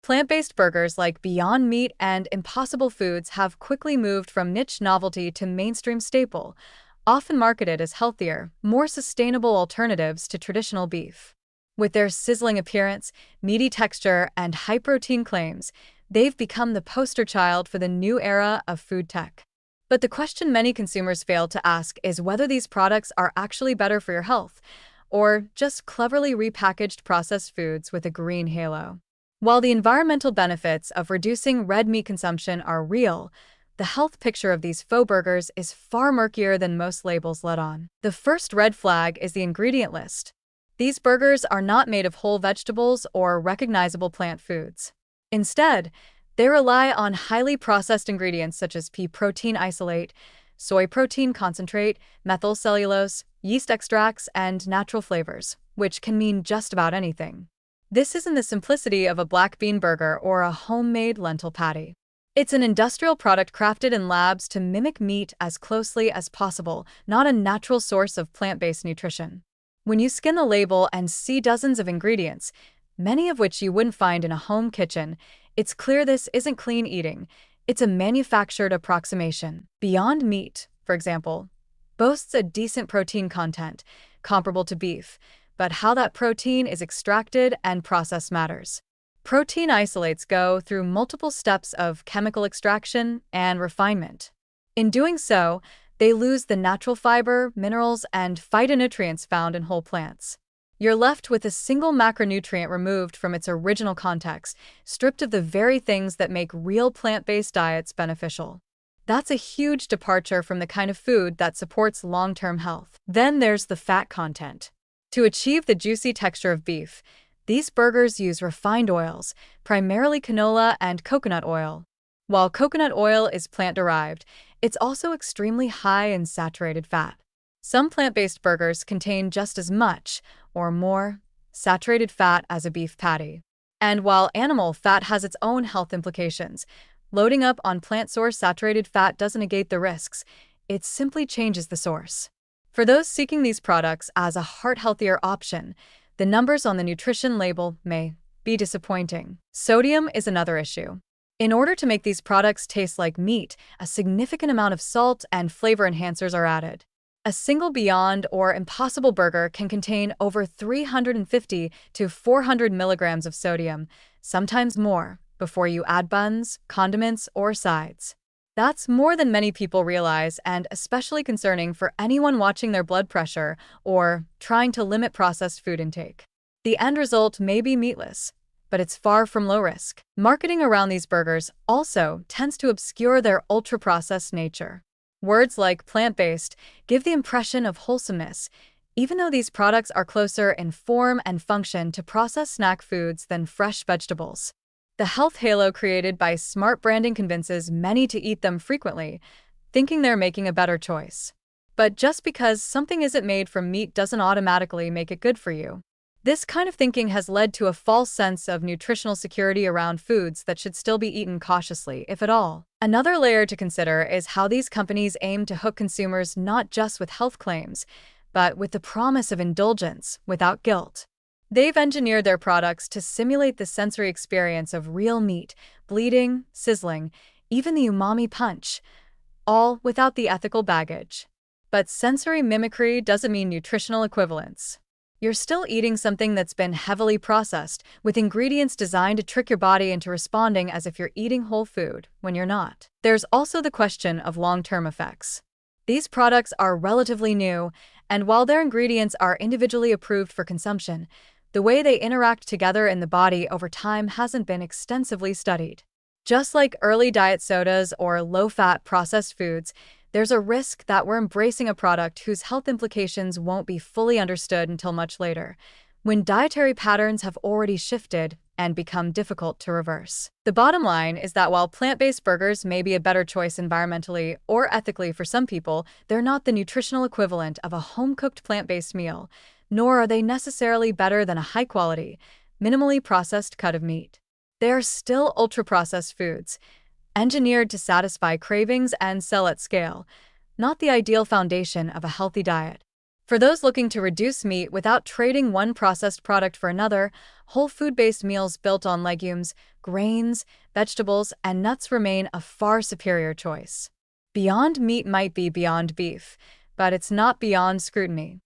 Plant-based burgers like Beyond Meat and Impossible Foods have quickly moved from niche novelty to mainstream staple, often marketed as healthier, more sustainable alternatives to traditional beef. With their sizzling appearance, meaty texture, and high-protein claims, they've become the poster child for the new era of food tech. But the question many consumers fail to ask is whether these products are actually better for your health, or just cleverly repackaged processed foods with a green halo. While the environmental benefits of reducing red meat consumption are real, the health picture of these faux burgers is far murkier than most labels let on. The first red flag is the ingredient list. These burgers are not made of whole vegetables or recognizable plant foods. Instead, they rely on highly processed ingredients such as pea protein isolate, soy protein concentrate, methyl cellulose, yeast extracts, and natural flavors, which can mean just about anything. This isn't the simplicity of a black bean burger or a homemade lentil patty. It's an industrial product crafted in labs to mimic meat as closely as possible, not a natural source of plant-based nutrition. When you scan the label and see dozens of ingredients, many of which you wouldn't find in a home kitchen, it's clear this isn't clean eating. It's a manufactured approximation. Beyond Meat, for example, boasts a decent protein content, comparable to beef, but how that protein is extracted and processed matters. Protein isolates go through multiple steps of chemical extraction and refinement. In doing so, they lose the natural fiber, minerals, and phytonutrients found in whole plants. You're left with a single macronutrient removed from its original context, stripped of the very things that make real plant-based diets beneficial. That's a huge departure from the kind of food that supports long-term health. Then there's the fat content. To achieve the juicy texture of beef, these burgers use refined oils, primarily canola and coconut oil. While coconut oil is plant-derived, it's also extremely high in saturated fat. Some plant-based burgers contain just as much, or more, saturated fat as a beef patty. And while animal fat has its own health implications, loading up on plant source saturated fat doesn't negate the risks, it simply changes the source. For those seeking these products as a heart-healthier option, the numbers on the nutrition label may be disappointing. Sodium is another issue. In order to make these products taste like meat, a significant amount of salt and flavor enhancers are added. A single Beyond or Impossible burger can contain over 350 to 400 milligrams of sodium, sometimes more, before you add buns, condiments, or sides. That's more than many people realize, and especially concerning for anyone watching their blood pressure or trying to limit processed food intake. The end result may be meatless, but it's far from low risk. Marketing around these burgers also tends to obscure their ultra-processed nature. Words like plant-based give the impression of wholesomeness, even though these products are closer in form and function to processed snack foods than fresh vegetables. The health halo created by smart branding convinces many to eat them frequently, thinking they're making a better choice. But just because something isn't made from meat doesn't automatically make it good for you. This kind of thinking has led to a false sense of nutritional security around foods that should still be eaten cautiously, if at all. Another layer to consider is how these companies aim to hook consumers not just with health claims, but with the promise of indulgence without guilt. They've engineered their products to simulate the sensory experience of real meat, bleeding, sizzling, even the umami punch, all without the ethical baggage. But sensory mimicry doesn't mean nutritional equivalence. You're still eating something that's been heavily processed, with ingredients designed to trick your body into responding as if you're eating whole food, when you're not. There's also the question of long-term effects. These products are relatively new, and while their ingredients are individually approved for consumption, the way they interact together in the body over time hasn't been extensively studied. Just like early diet sodas or low-fat processed foods, there's a risk that we're embracing a product whose health implications won't be fully understood until much later, when dietary patterns have already shifted and become difficult to reverse. The bottom line is that while plant-based burgers may be a better choice environmentally or ethically for some people, they're not the nutritional equivalent of a home-cooked plant-based meal, nor are they necessarily better than a high-quality, minimally processed cut of meat. They are still ultra-processed foods, engineered to satisfy cravings and sell at scale, not the ideal foundation of a healthy diet. For those looking to reduce meat without trading one processed product for another, whole food-based meals built on legumes, grains, vegetables, and nuts remain a far superior choice. Beyond Meat might be beyond beef, but it's not beyond scrutiny.